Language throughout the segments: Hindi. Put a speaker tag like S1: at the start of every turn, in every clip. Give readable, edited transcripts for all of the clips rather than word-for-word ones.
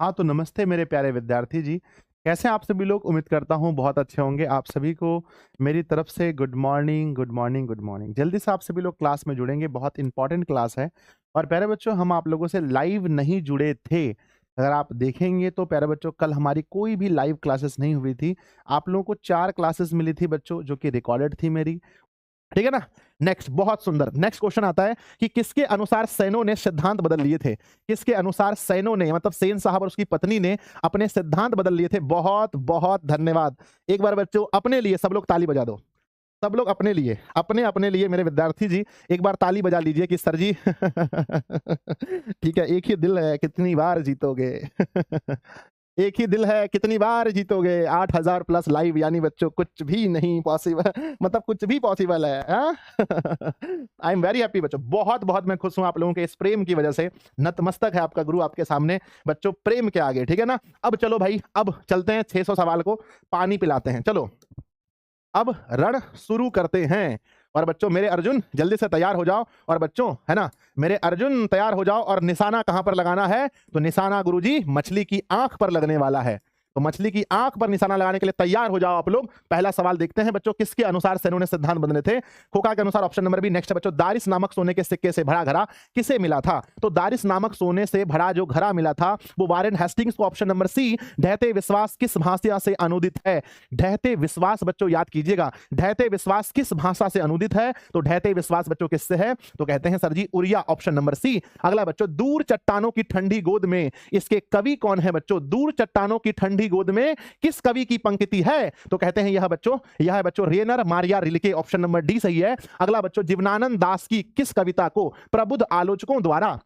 S1: हाँ, तो नमस्ते मेरे प्यारे विद्यार्थी जी। कैसे हैं आप सभी लोग? उम्मीद करता हूँ बहुत अच्छे होंगे। आप सभी को मेरी तरफ से good morning, good morning, good morning. जल्दी से आप सभी लोग क्लास में जुड़ेंगे, बहुत इम्पोर्टेंट क्लास है। और प्यारे बच्चों, हम आप लोगों से लाइव नहीं जुड़े थे। अगर आप देखेंगे तो प्यारे बच्चों, कल हमारी कोई भी लाइव क्लासेस नहीं हुई थी। आप लोगों को 4 क्लासेस मिली थी बच्चों, जो कि रिकॉर्डेड थी मेरी। ठीक है ना? नेक्स्ट, बहुत सुंदर। नेक्स्ट क्वेश्चन आता है कि किसके अनुसार सेनों ने सिद्धांत बदल लिए थे? किसके अनुसार सेनों ने, मतलब सेन साहब और उसकी पत्नी ने अपने सिद्धांत बदल लिए थे? बहुत बहुत धन्यवाद। एक बार बच्चों अपने लिए सब लोग ताली बजा दो। सब लोग अपने लिए, अपने अपने लिए मेरे विद्यार्थी जी एक बार ताली बजा लीजिए कि सर जी ठीक है, एक ही दिल है कितनी बार जीतोगे। एक ही दिल है कितनी बार जीतोगे। 8000 प्लस लाइव, यानी बच्चों कुछ भी नहीं पॉसिबल मतलब कुछ भी पॉसिबल है। आई एम वेरी हैप्पी बच्चों, बहुत बहुत मैं खुश हूं आप लोगों के इस प्रेम की वजह से। नतमस्तक है आपका गुरु आपके सामने बच्चों, प्रेम के आगे। ठीक है ना? अब चलो भाई, अब चलते हैं 600 सवाल को पानी पिलाते हैं। चलो अब रण शुरू करते हैं। और बच्चों मेरे अर्जुन जल्दी से तैयार हो जाओ। और बच्चों है ना, मेरे अर्जुन तैयार हो जाओ। और निशाना कहां पर लगाना है? तो निशाना गुरुजी मछली की आंख पर लगने वाला है। तो मछली की आंख पर निशाना लगाने के लिए तैयार हो जाओ आप लोग। पहला सवाल देखते हैं बच्चों, किसके अनुसार सेनों ने सिद्धांत बदले थे? खोखा के अनुसार ऑप्शन नंबर बी। नेक्स्ट बच्चों, दारिस नामक सोने के सिक्के से भरा घड़ा किसे मिला था? तो दारिस नामक सोने से भरा जो घड़ा मिला था वो वारेन हेस्टिंग्स को। Option number C. ढहते विश्वास किस भाषा से अनुदित है? ढहते विश्वास बच्चों याद कीजिएगा, ढहते विश्वास किस भाषा से अनुदित है? तो ढहते विश्वास बच्चों किससे है? तो कहते हैं सर जी उरिया। Option number C. अगला बच्चों, दूर चट्टानों की ठंडी गोद में इसके कवि कौन है? बच्चों दूर चट्टानों की ठंडी गोद में किस कवि की पंक्ति है? तो कहते हैं यह है बच्चों Rainer Maria Rilke. Option number D सही है। अगला बच्चों, जीवनानंद दास की किस कविता को प्रबुद्ध आलोचकों द्वारा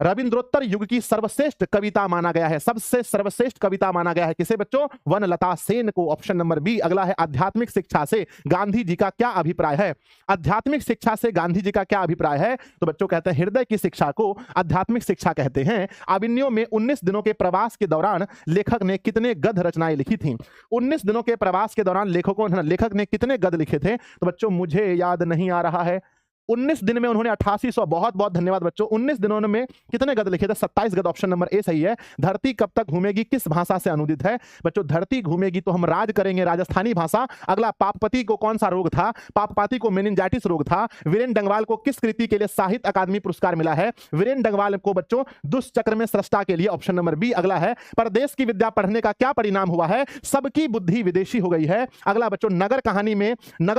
S1: रविंद्रोत्तर युग की सर्वश्रेष्ठ कविता माना गया है? सबसे सर्वश्रेष्ठ कविता माना गया है किसे बच्चों? वनलता सेन को। Option number B. अगला है, आध्यात्मिक शिक्षा से गांधी जी का क्या अभिप्राय है? आध्यात्मिक शिक्षा से गांधी जी का क्या अभिप्राय है? तो बच्चों कहते हैं हृदय की शिक्षा को आध्यात्मिक शिक्षा कहते हैं। आविन्यो में 19 दिनों के प्रवास के दौरान लेखक ने कितने गद्य रचनाएं लिखी थी? 19 दिनों के प्रवास के दौरान लेखक ने कितने गद्य लिखे थे? तो बच्चों मुझे याद नहीं आ रहा है। 19 दिन में उन्होंने 8800, बहुत बहुत धन्यवाद बच्चों, 19 दिनों में कितने गद लिखे थे? 27 गद। ऑप्शन नंबर ए सही है। धरती कब तक घूमेगी किस भाषा से अनुदित है? बच्चों धरती घूमेगी तो हम राज करेंगे राजस्थानी भाषा। अगला, पापपति को कौन सा रोग था? पापपाती को मेनिंजाइटिस रोग था। वीरेन डंगवाल को किस कृति के लिए साहित्य अकादमी पुरस्कार मिला है? वीरेन डंगवाल को बच्चों दुष्चक्र में सृष्टा के लिए। Option number B. अगला है, परदेश की विद्या पढ़ने का क्या परिणाम हुआ है? सबकी बुद्धि विदेशी हो गई है। अगला बच्चों, नगर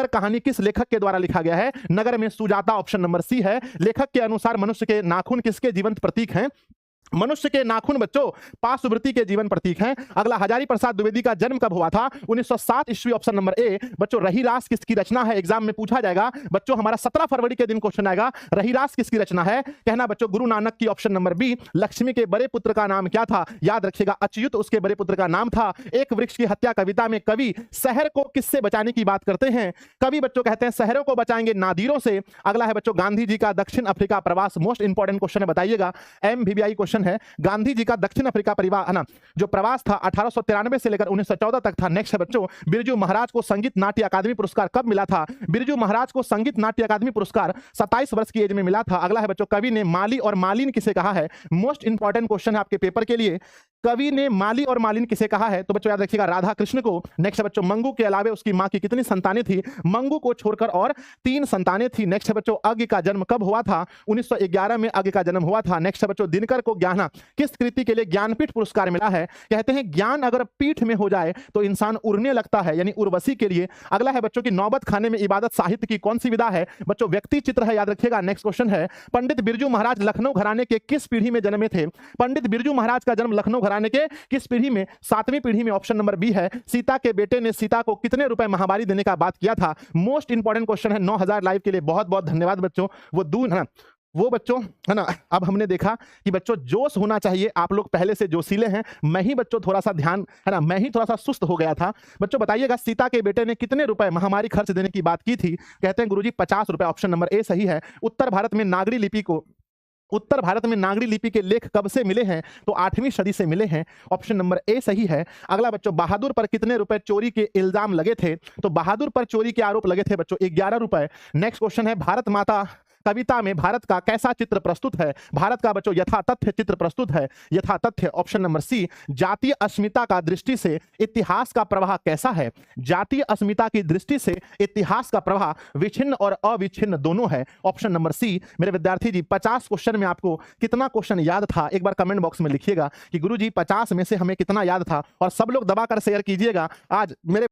S1: कहानी किस लेखक के द्वारा लिखा गया है? नगर में सुजाता। ऑप्शन नंबर सी है। लेखक के अनुसार मनुष्य के नाखून किसके जीवंत प्रतीक हैं? मनुष्य के नाखून बच्चों पाशुवृत्ति के जीवन प्रतीक हैं। अगला, हजारी प्रसाद द्विवेदी का जन्म कब हुआ था? 1907 ईस्वी। Option number A. बच्चों रहीरास किसकी रचना है? एग्जाम में पूछा जाएगा बच्चों, हमारा 17 फरवरी के दिन क्वेश्चन आएगा, रहीरास किसकी रचना है? कहना बच्चों गुरु नानक की। Option number B. लक्ष्मी के बड़े पुत्र का नाम क्या था? याद रखिएगा, अच्युत उसके बड़े पुत्र का नाम था। एक वृक्ष की हत्या कविता में कवि शहर को किससे बचाने की बात करते हैं? कवि बच्चों कहते हैं शहरों को बचाएंगे नादिरों से। अगला है बच्चों, गांधी जी का दक्षिण अफ्रीका प्रवास। मोस्ट इंपॉर्टेंट क्वेश्चन है, बताइएगा, MVBI क्वेश्चन है। गांधी का दक्षिण अफ्रीका परिवार है ना, जो प्रवास था 1893 से लेकर 1914 तक था। नेक्स्ट है बच्चों, बिरजू महाराज को संगीत नाट्य अकादमी पुरस्कार कब मिला था? बिरजू महाराज को संगीत नाट्य अकादमी पुरस्कार 27 वर्ष की एज में मिला था। अगला है बच्चों, कवि ने माली और मालिन किसे कहा है? मोस्ट इंपॉर्टेंट क्वेश्चन है आपके पेपर के लिए। कवि ने माली और मालिन किसे कहा है? तो बच्चों याद रखिएगा, राधा कृष्ण को। नेक्स्ट बच्चों, मंगू के अलावे उसकी मां की कितनी संतानें थी? मंगू को छोड़कर और 3 संतानें थी। नेक्स्ट बच्चों, अज्ञ का जन्म कब हुआ था? 1911 में अज्ञ का जन्म हुआ था। नेक्स्ट बच्चों, दिनकर को ज्ञान किस कृति के लिए ज्ञानपीठ पुरस्कार मिला है? कहते हैं ज्ञान अगर पीठ में हो जाए तो इंसान उड़ने लगता है, यानी उर्वशी के लिए। अगला है बच्चों की नौबत खाने में इबादत साहित्य की कौन सी विधा है? बच्चों व्यक्ति चित्र है, याद रखिएगा। नेक्स्ट क्वेश्चन है, पंडित बिरजू महाराज लखनऊ घराने के किस पीढ़ी में जन्मे थे? पंडित बिरजू महाराज का जन्म लखनऊ घराने के किस पीढ़ी में? 7वीं पीढ़ी में। ऑप्शन नंबर बी है। सीता के बेटे ने सीता को कितने रुपए महामारी देने का बात किया था? मोस्ट इंपॉर्टेंट क्वेश्चन है। 9000 लाइव के लिए बहुत बहुत धन्यवाद बच्चों। वो दून है वो बच्चों है ना, अब हमने देखा कि बच्चों जोश होना चाहिए, आप लोग पहले से जोशीले हैं। मैं ही बच्चों थोड़ा सा ध्यान है ना, मैं ही थोड़ा सा सुस्त हो गया था। बच्चों बताइएगा, सीता के बेटे ने कितने रुपए महामारी खर्च देने की बात की थी? कहते हैं गुरुजी 50 रुपए। ऑप्शन नंबर ए सही है। उत्तर भारत में नागरी लिपि के लेख कब से मिले हैं? तो 8वीं सदी से मिले हैं। ऑप्शन नंबर ए सही है। अगला बच्चों, बहादुर पर कितने रुपए चोरी के इल्जाम लगे थे? तो बहादुर पर चोरी के आरोप लगे थे बच्चों 11 रुपए। नेक्स्ट क्वेश्चन है, भारत माता कविता में भारत का कैसा चित्र प्रस्तुत है? भारत का बच्चों यथातथ्य चित्र प्रस्तुत है। यथातथ्य ऑप्शन नंबर सी। जातीय अस्मिता का दृष्टि से इतिहास का प्रवाह कैसा है? जातीय अस्मिता की दृष्टि से इतिहास का प्रवाह विच्छिन्न और अविच्छिन्न दोनों है। Option number C. मेरे विद्यार्थी जी 50 क्वेश्चन में आपको कितना क्वेश्चन याद था? एक बार कमेंट बॉक्स में लिखिएगा कि गुरुजी 50 में से हमें कितना याद था, और सब लोग दबाकर शेयर कीजिएगा। आज मेरे